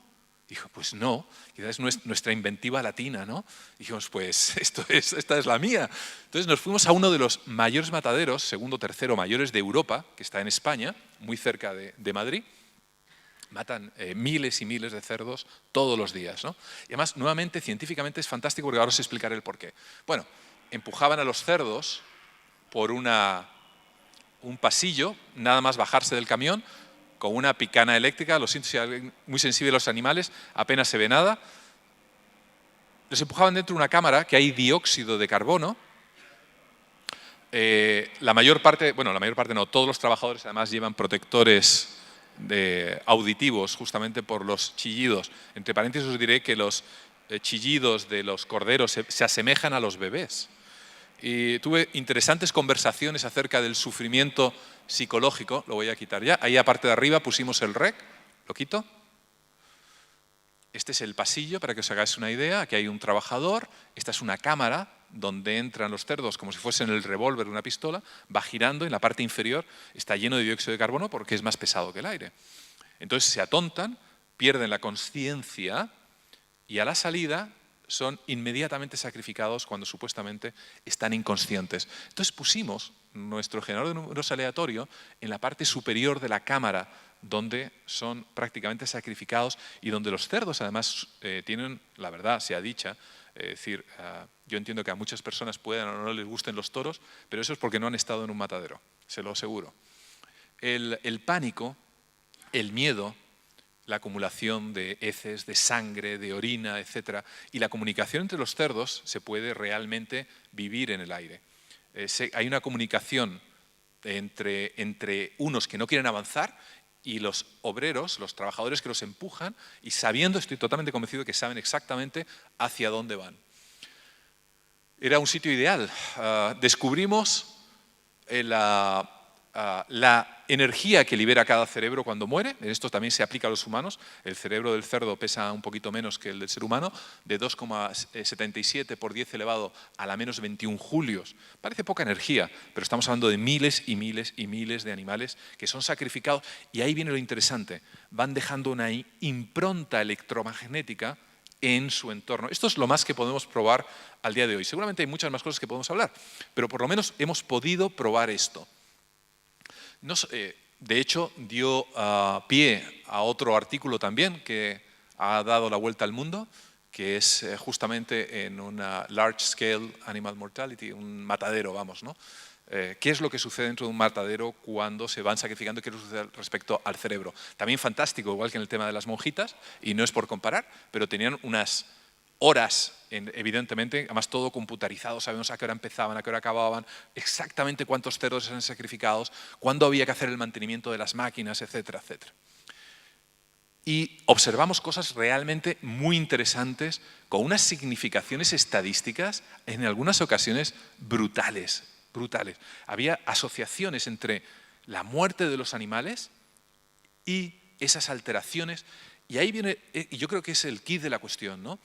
dijo, pues no, quizás es nuestra inventiva latina, ¿no? Dijimos, pues esta es la mía. Entonces nos fuimos a uno de los mayores mataderos, segundo o tercero mayores de Europa, que está en España, muy cerca de Madrid. Matan miles y miles de cerdos todos los días, ¿no? Y además, nuevamente, científicamente es fantástico porque ahora os explicaré el porqué. Bueno, empujaban a los cerdos por un pasillo, nada más bajarse del camión, con una picana eléctrica, lo siento si alguien muy sensible a los animales, apenas se ve nada. Los empujaban dentro de una cámara que hay dióxido de carbono. La mayor parte no, todos los trabajadores además llevan protectores auditivos justamente por los chillidos. Entre paréntesis os diré que los chillidos de los corderos se asemejan a los bebés. Y tuve interesantes conversaciones acerca del sufrimiento psicológico, lo voy a quitar ya. Ahí aparte de arriba pusimos el rec, lo quito. Este es el pasillo para que os hagáis una idea, aquí hay un trabajador, esta es una cámara donde entran los cerdos como si fuesen el revólver de una pistola, va girando, en la parte inferior está lleno de dióxido de carbono porque es más pesado que el aire. Entonces se atontan, pierden la consciencia y a la salida son inmediatamente sacrificados cuando supuestamente están inconscientes. Entonces pusimos nuestro generador de números aleatorio en la parte superior de la cámara, donde son prácticamente sacrificados y donde los cerdos además tienen, la verdad sea dicha, es decir, yo entiendo que a muchas personas puedan o no les gusten los toros, pero eso es porque no han estado en un matadero, se lo aseguro. El pánico, el miedo, la acumulación de heces, de sangre, de orina, etc. Y la comunicación entre los cerdos se puede realmente vivir en el aire. Hay una comunicación entre unos que no quieren avanzar y los obreros, los trabajadores que los empujan y sabiendo, estoy totalmente convencido que saben exactamente hacia dónde van. Era un sitio ideal. Descubrimos la energía que libera cada cerebro cuando muere. Esto también se aplica a los humanos. El cerebro del cerdo pesa un poquito menos que el del ser humano, de 2,77 por 10 elevado a la menos 21 julios. Parece poca energía, pero estamos hablando de miles y miles y miles de animales que son sacrificados. Y ahí viene lo interesante. Van dejando una impronta electromagnética en su entorno. Esto es lo más que podemos probar al día de hoy. Seguramente hay muchas más cosas que podemos hablar, pero por lo menos hemos podido probar esto. De hecho, dio pie a otro artículo también que ha dado la vuelta al mundo, que es justamente en una large scale animal mortality, un matadero, vamos, ¿no? ¿Qué es lo que sucede dentro de un matadero cuando se van sacrificando? ¿Qué es lo que sucede respecto al cerebro? También fantástico, igual que en el tema de las monjitas, y no es por comparar, pero tenían unas horas, evidentemente, además todo computarizado, sabemos a qué hora empezaban, a qué hora acababan, exactamente cuántos cerdos eran sacrificados, cuándo había que hacer el mantenimiento de las máquinas, etcétera, etcétera. Y observamos cosas realmente muy interesantes, con unas significaciones estadísticas, en algunas ocasiones brutales, brutales. Había asociaciones entre la muerte de los animales y esas alteraciones, y ahí viene, y yo creo que es el quid de la cuestión, ¿no?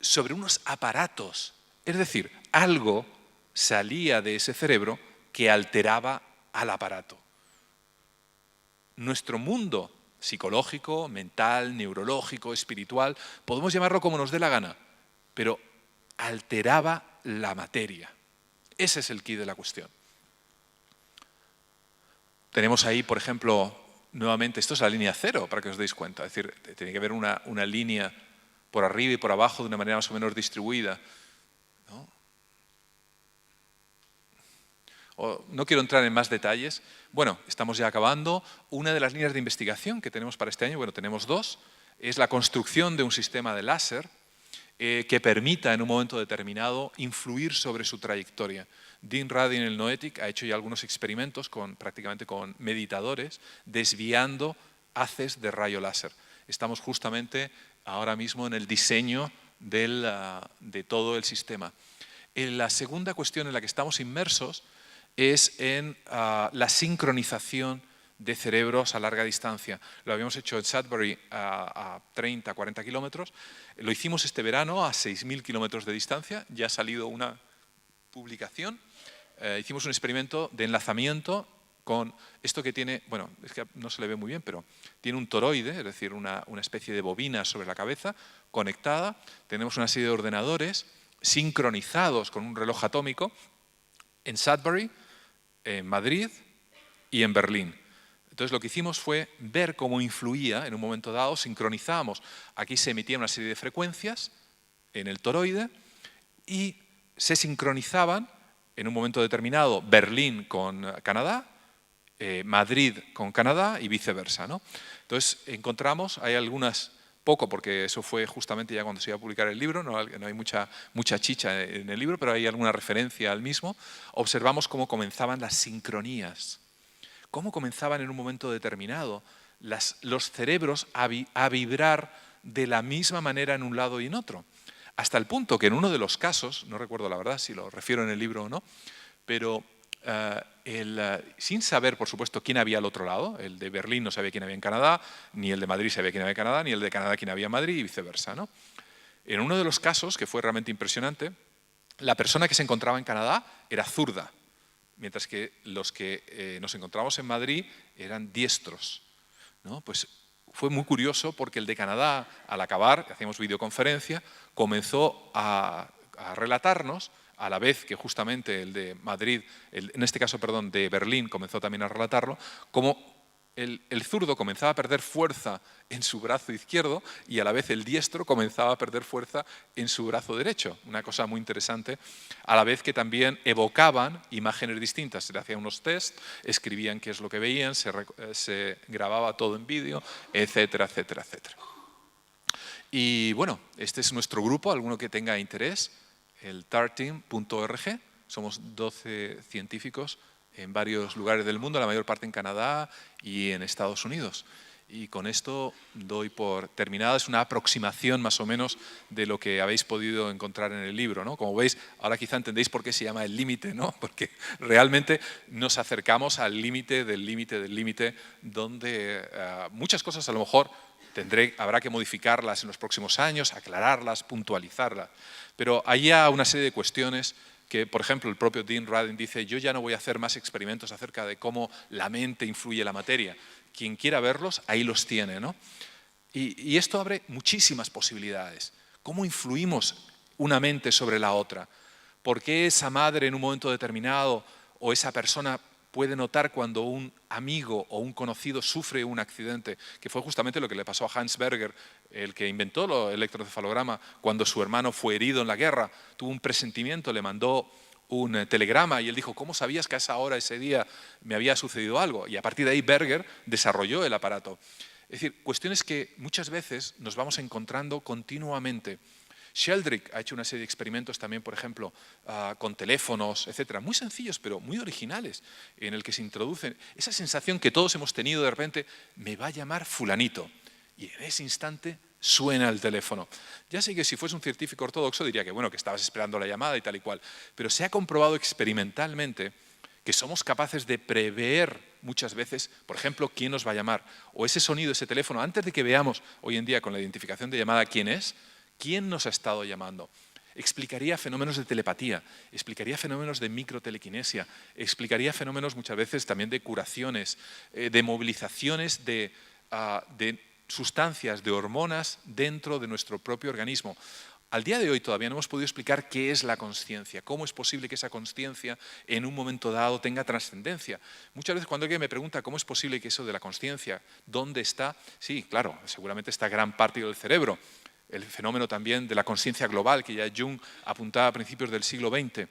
Sobre unos aparatos, es decir, algo salía de ese cerebro que alteraba al aparato. Nuestro mundo psicológico, mental, neurológico, espiritual, podemos llamarlo como nos dé la gana, pero alteraba la materia. Ese es el quid de la cuestión. Tenemos ahí, por ejemplo, nuevamente, esto es la línea cero, para que os deis cuenta, es decir, tiene que haber una línea por arriba y por abajo de una manera más o menos distribuida, ¿no? No quiero entrar en más detalles. Bueno, estamos ya acabando. Una de las líneas de investigación que tenemos para este año, bueno, tenemos dos, es la construcción de un sistema de láser que permita en un momento determinado influir sobre su trayectoria. Dean Radin, el Noetic, ha hecho ya algunos experimentos prácticamente con meditadores desviando haces de rayo láser. Estamos justamente ahora mismo en el diseño de todo el sistema. La segunda cuestión en la que estamos inmersos es en la sincronización de cerebros a larga distancia. Lo habíamos hecho en Sudbury a 30, 40 kilómetros. Lo hicimos este verano a 6.000 kilómetros de distancia. Ya ha salido una publicación. hicimos un experimento de enlazamiento con esto que tiene, bueno, es que no se le ve muy bien, pero tiene un toroide, es decir, una especie de bobina sobre la cabeza, conectada. Tenemos una serie de ordenadores sincronizados con un reloj atómico en Sudbury, en Madrid y en Berlín. Entonces lo que hicimos fue ver cómo influía en un momento dado, sincronizábamos, aquí se emitían una serie de frecuencias en el toroide y se sincronizaban en un momento determinado Berlín con Canadá, Madrid con Canadá y viceversa, ¿no? Entonces encontramos, hay algunas, poco porque eso fue justamente ya cuando se iba a publicar el libro, no hay mucha chicha en el libro, pero hay alguna referencia al mismo. Observamos cómo comenzaban las sincronías, cómo comenzaban en un momento determinado los cerebros a vibrar de la misma manera en un lado y en otro. Hasta el punto que en uno de los casos, no recuerdo la verdad si lo refiero en el libro o no, pero sin saber, por supuesto, quién había al otro lado, el de Berlín no sabía quién había en Canadá, ni el de Madrid sabía quién había en Canadá, ni el de Canadá quién había en Madrid y viceversa, ¿no? En uno de los casos, que fue realmente impresionante, la persona que se encontraba en Canadá era zurda, mientras que los que nos encontramos en Madrid eran diestros, ¿no? Pues fue muy curioso porque el de Canadá, al acabar, hacíamos videoconferencia, comenzó a relatarnos, a la vez que justamente el de Madrid, en este caso, perdón, de Berlín, comenzó también a relatarlo, como el zurdo comenzaba a perder fuerza en su brazo izquierdo y a la vez el diestro comenzaba a perder fuerza en su brazo derecho. Una cosa muy interesante, a la vez que también evocaban imágenes distintas. Se le hacían unos test, escribían qué es lo que veían, se grababa todo en vídeo, etcétera, etcétera, etcétera. Y bueno, este es nuestro grupo, alguno que tenga interés, el tarteam.org. Somos 12 científicos en varios lugares del mundo, la mayor parte en Canadá y en Estados Unidos. Y con esto doy por terminada. Es una aproximación más o menos de lo que habéis podido encontrar en el libro, ¿no? Como veis, ahora quizá entendéis por qué se llama el límite, ¿no? Porque realmente nos acercamos al límite del límite del límite, donde muchas cosas a lo mejor habrá que modificarlas en los próximos años, aclararlas, puntualizarlas. Pero hay ya una serie de cuestiones que, por ejemplo, el propio Dean Radin dice: yo ya no voy a hacer más experimentos acerca de cómo la mente influye en la materia. Quien quiera verlos, ahí los tiene, ¿no? Y esto abre muchísimas posibilidades. ¿Cómo influimos una mente sobre la otra? ¿Por qué esa madre en un momento determinado o esa persona puede notar cuando un amigo o un conocido sufre un accidente, que fue justamente lo que le pasó a Hans Berger, el que inventó el electroencefalograma, cuando su hermano fue herido en la guerra, tuvo un presentimiento, le mandó un telegrama y él dijo: ¿cómo sabías que a esa hora, ese día, me había sucedido algo? Y a partir de ahí Berger desarrolló el aparato. Es decir, cuestiones que muchas veces nos vamos encontrando continuamente. Sheldrick ha hecho una serie de experimentos también, por ejemplo, con teléfonos, etcétera, muy sencillos pero muy originales, en el que se introducen esa sensación que todos hemos tenido de repente: me va a llamar fulanito, y en ese instante suena el teléfono. Ya sé que si fuese un científico ortodoxo diría que bueno, que estabas esperando la llamada y tal y cual, pero se ha comprobado experimentalmente que somos capaces de prever muchas veces, por ejemplo, quién nos va a llamar, o ese sonido, ese teléfono, antes de que veamos hoy en día con la identificación de llamada quién es, quién nos ha estado llamando. Explicaría fenómenos de telepatía, explicaría fenómenos de microtelequinesia, explicaría fenómenos muchas veces también de curaciones, de movilizaciones de sustancias, de hormonas dentro de nuestro propio organismo. Al día de hoy todavía no hemos podido explicar qué es la consciencia, cómo es posible que esa consciencia en un momento dado tenga trascendencia. Muchas veces cuando alguien me pregunta cómo es posible que eso de la consciencia, ¿dónde está? Sí, claro, seguramente está gran parte del cerebro. El fenómeno también de la consciencia global, que ya Jung apuntaba a principios del siglo XX.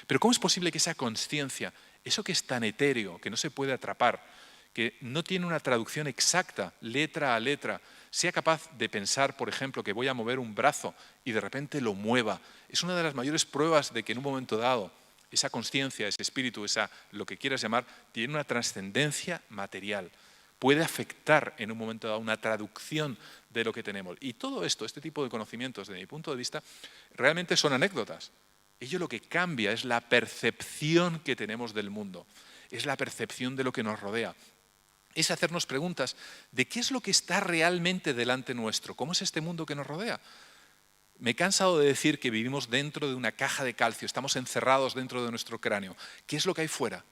Pero ¿cómo es posible que esa consciencia, eso que es tan etéreo, que no se puede atrapar, que no tiene una traducción exacta, letra a letra, sea capaz de pensar, por ejemplo, que voy a mover un brazo y de repente lo mueva? Es una de las mayores pruebas de que en un momento dado esa consciencia, ese espíritu, lo que quieras llamar, tiene una trascendencia material. Puede afectar en un momento dado una traducción de lo que tenemos. Y todo esto, este tipo de conocimientos, desde mi punto de vista, realmente son anécdotas. Ello lo que cambia es la percepción que tenemos del mundo, es la percepción de lo que nos rodea. Es hacernos preguntas de qué es lo que está realmente delante nuestro, cómo es este mundo que nos rodea. Me he cansado de decir que vivimos dentro de una caja de calcio, estamos encerrados dentro de nuestro cráneo. ¿Qué es lo que hay fuera?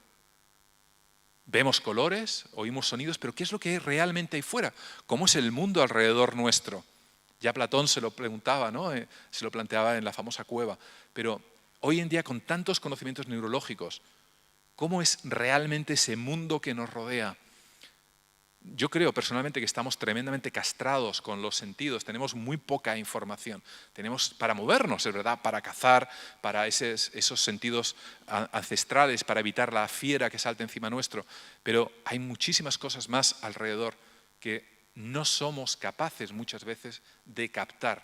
Vemos colores, oímos sonidos, pero ¿qué es lo que realmente hay fuera? ¿Cómo es el mundo alrededor nuestro? Ya Platón se lo preguntaba, ¿no? Se lo planteaba en la famosa cueva. Pero hoy en día, con tantos conocimientos neurológicos, ¿cómo es realmente ese mundo que nos rodea? Yo creo personalmente que estamos tremendamente castrados con los sentidos, tenemos muy poca información. Tenemos para movernos, es verdad, para cazar, para esos sentidos ancestrales, para evitar la fiera que salta encima nuestro, pero hay muchísimas cosas más alrededor que no somos capaces muchas veces de captar.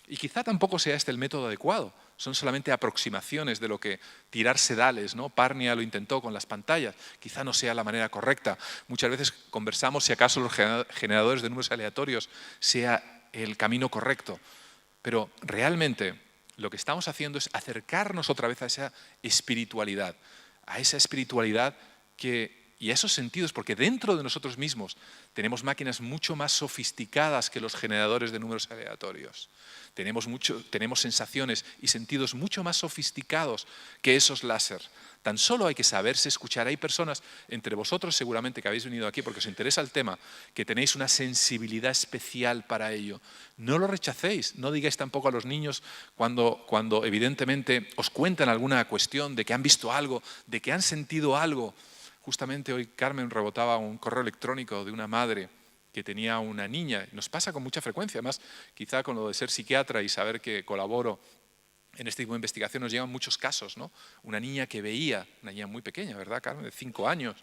Y quizá tampoco sea este el método adecuado, son solamente aproximaciones de lo que tirar sedales, ¿no? Parnia lo intentó con las pantallas, quizá no sea la manera correcta. Muchas veces conversamos si acaso los generadores de números aleatorios sea el camino correcto, pero realmente lo que estamos haciendo es acercarnos otra vez a esa espiritualidad y a esos sentidos, porque dentro de nosotros mismos tenemos máquinas mucho más sofisticadas que los generadores de números aleatorios. Tenemos sensaciones y sentidos mucho más sofisticados que esos láser. Tan solo hay que saberse escuchar. Hay personas, entre vosotros seguramente que habéis venido aquí porque os interesa el tema, que tenéis una sensibilidad especial para ello. No lo rechacéis, no digáis tampoco a los niños cuando evidentemente os cuentan alguna cuestión de que han visto algo, de que han sentido algo. Justamente hoy Carmen rebotaba un correo electrónico de una madre que tenía una niña. Nos pasa con mucha frecuencia, además quizá con lo de ser psiquiatra y saber que colaboro en este tipo de investigación nos llegan muchos casos, ¿no? Una niña que veía, una niña muy pequeña, ¿verdad, Carmen? De 5 años,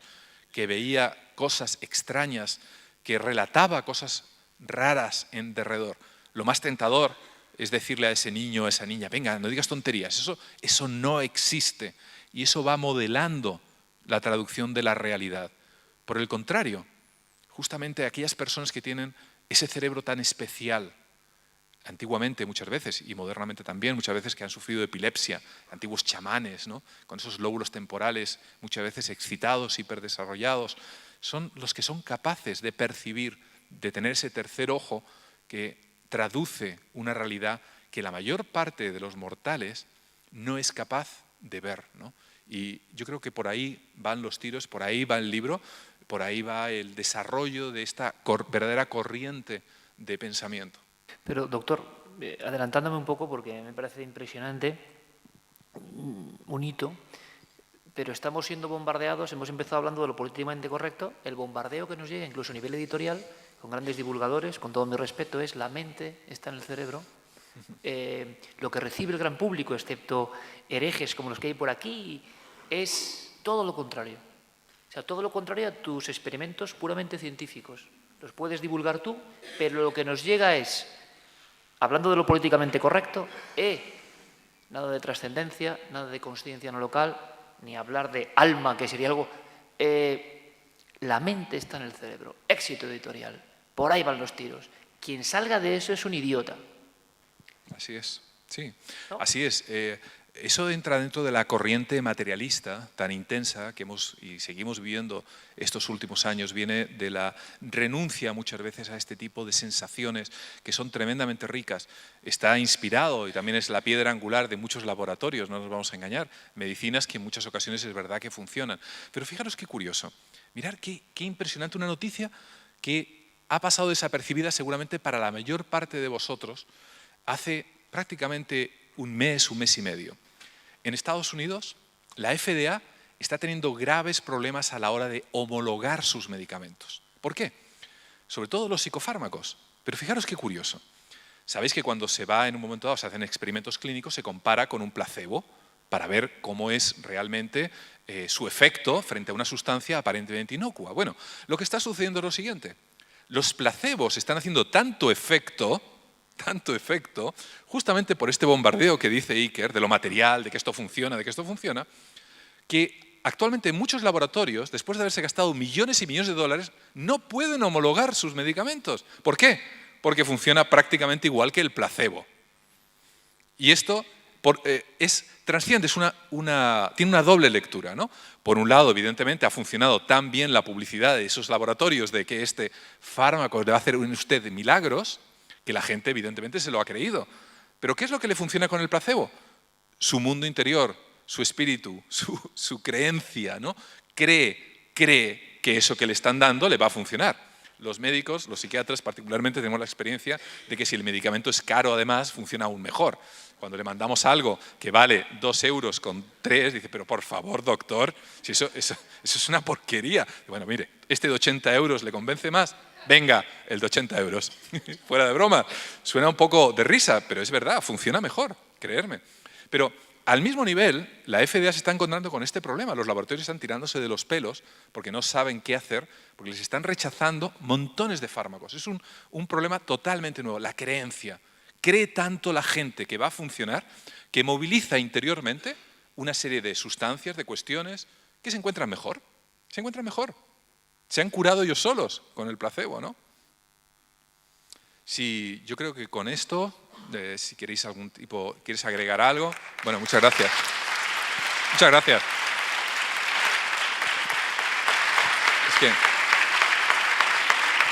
que veía cosas extrañas, que relataba cosas raras en derredor. Lo más tentador es decirle a ese niño o a esa niña, venga, no digas tonterías, eso no existe. Y eso va modelando la traducción de la realidad. Por el contrario, justamente aquellas personas que tienen ese cerebro tan especial, antiguamente muchas veces y modernamente también, muchas veces que han sufrido de epilepsia, antiguos chamanes, ¿no? Con esos lóbulos temporales muchas veces excitados, hiperdesarrollados, son los que son capaces de percibir, de tener ese tercer ojo que traduce una realidad que la mayor parte de los mortales no es capaz de ver, ¿no? Y yo creo que por ahí van los tiros, por ahí va el libro, por ahí va el desarrollo de esta verdadera corriente de pensamiento. Pero, doctor, adelantándome un poco porque me parece impresionante, un hito, pero estamos siendo bombardeados, hemos empezado hablando de lo políticamente correcto, el bombardeo que nos llega incluso a nivel editorial, con grandes divulgadores, con todo mi respeto, es la mente está en el cerebro. Lo que recibe el gran público, excepto herejes como los que hay por aquí, es todo lo contrario. O sea, todo lo contrario a tus experimentos puramente científicos. Los puedes divulgar tú, pero lo que nos llega es, hablando de lo políticamente correcto, nada de trascendencia, nada de consciencia no local, ni hablar de alma, que sería algo... la mente está en el cerebro. Éxito editorial. Por ahí van los tiros. Quien salga de eso es un idiota. Así es, sí. ¿No? Así es. Eso entra dentro de la corriente materialista tan intensa que hemos y seguimos viviendo estos últimos años. Viene de la renuncia muchas veces a este tipo de sensaciones que son tremendamente ricas. Está inspirado y también es la piedra angular de muchos laboratorios, no nos vamos a engañar. Medicinas que en muchas ocasiones es verdad que funcionan. Pero fijaros qué curioso. Mirad qué impresionante una noticia que ha pasado desapercibida seguramente para la mayor parte de vosotros hace prácticamente un mes y medio. En Estados Unidos, la FDA está teniendo graves problemas a la hora de homologar sus medicamentos. ¿Por qué? Sobre todo los psicofármacos. Pero fijaros qué curioso. Sabéis que cuando se va en un momento dado, se hacen experimentos clínicos, se compara con un placebo para ver cómo es realmente su efecto frente a una sustancia aparentemente inocua. Bueno, lo que está sucediendo es lo siguiente. Los placebos están haciendo tanto efecto, justamente por este bombardeo que dice Iker, de lo material, de que esto funciona, que actualmente muchos laboratorios, después de haberse gastado millones y millones de dólares, no pueden homologar sus medicamentos. ¿Por qué? Porque funciona prácticamente igual que el placebo. Y esto trasciende, tiene una doble lectura, ¿no? Por un lado, evidentemente, ha funcionado tan bien la publicidad de esos laboratorios de que este fármaco le va a hacer en usted milagros, que la gente evidentemente se lo ha creído. Pero ¿qué es lo que le funciona con el placebo? Su mundo interior, su espíritu, su creencia, ¿no? Cree que eso que le están dando le va a funcionar. Los médicos, los psiquiatras particularmente, tenemos la experiencia de que si el medicamento es caro, además, funciona aún mejor. Cuando le mandamos algo que vale 2 euros con 3, dice, pero por favor, doctor, si eso es una porquería. Y bueno, mire, este de 80 euros le convence más. Venga, el de 80 euros. Fuera de broma. Suena un poco de risa, pero es verdad, funciona mejor, creerme. Pero al mismo nivel, la FDA se está encontrando con este problema. Los laboratorios están tirándose de los pelos porque no saben qué hacer, porque les están rechazando montones de fármacos. Es un problema totalmente nuevo, la creencia. Cree tanto la gente que va a funcionar que moviliza interiormente una serie de sustancias, de cuestiones que se encuentran mejor. Se encuentran mejor. Se han curado ellos solos con el placebo, ¿no? Sí, yo creo que con esto, si queréis ¿quieres agregar algo? Bueno, muchas gracias. Muchas gracias. Es que...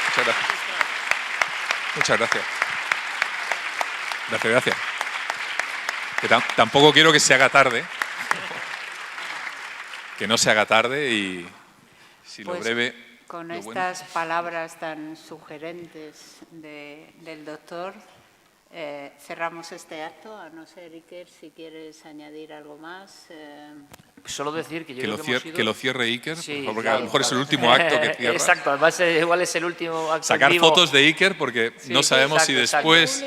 Muchas gracias. Muchas gracias. Gracias. Que tampoco quiero que se haga tarde. Que no se haga tarde y si pues, lo breve... Con estas palabras tan sugerentes del doctor, cerramos este acto, a no ser, Iker, si quieres añadir algo más. Solo decir que yo creo que lo cierre Iker, sí, porque claro, a lo mejor es el último acto que cierra. Exacto, además igual es el último acto. Sacar vivo. fotos de Iker porque sí, no sabemos si después...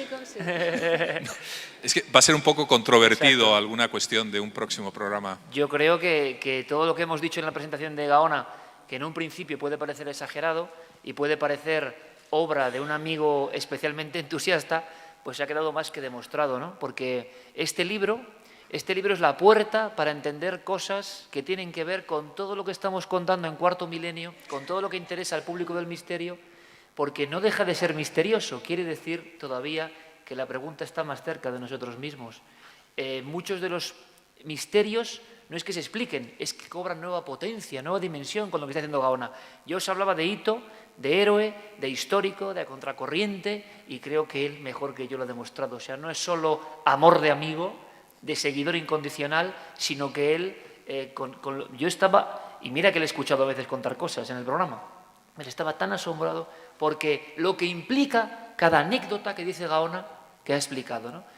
Es que va a ser un poco controvertido alguna cuestión de un próximo programa. Yo creo que todo lo que hemos dicho en la presentación de Gaona, que en un principio puede parecer exagerado y puede parecer obra de un amigo especialmente entusiasta, pues se ha quedado más que demostrado, ¿no? Porque este libro es la puerta para entender cosas que tienen que ver con todo lo que estamos contando en Cuarto Milenio, con todo lo que interesa al público del misterio, porque no deja de ser misterioso. Quiere decir todavía que la pregunta está más cerca de nosotros mismos. Muchos de los misterios no es que se expliquen, es que cobran nueva potencia, nueva dimensión con lo que está haciendo Gaona. Yo os hablaba de hito, de héroe, de histórico, de contracorriente, y creo que él mejor que yo lo ha demostrado. O sea, no es solo amor de amigo, de seguidor incondicional, sino que él, yo estaba, y mira que le he escuchado a veces contar cosas en el programa, pero estaba tan asombrado porque lo que implica cada anécdota que dice Gaona, que ha explicado, ¿no?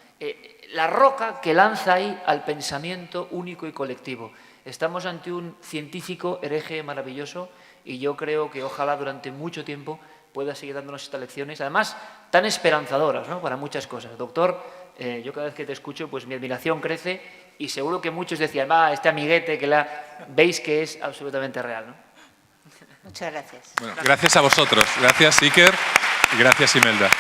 La roca que lanza ahí al pensamiento único y colectivo. Estamos ante un científico hereje maravilloso y yo creo que ojalá durante mucho tiempo pueda seguir dándonos estas lecciones, además tan esperanzadoras, ¿no? Para muchas cosas. Doctor, yo cada vez que te escucho, pues mi admiración crece y seguro que muchos decían, este amiguete que veis que es absolutamente real, ¿no? Muchas gracias. Bueno, gracias a vosotros. Gracias, Iker, y gracias, Imelda.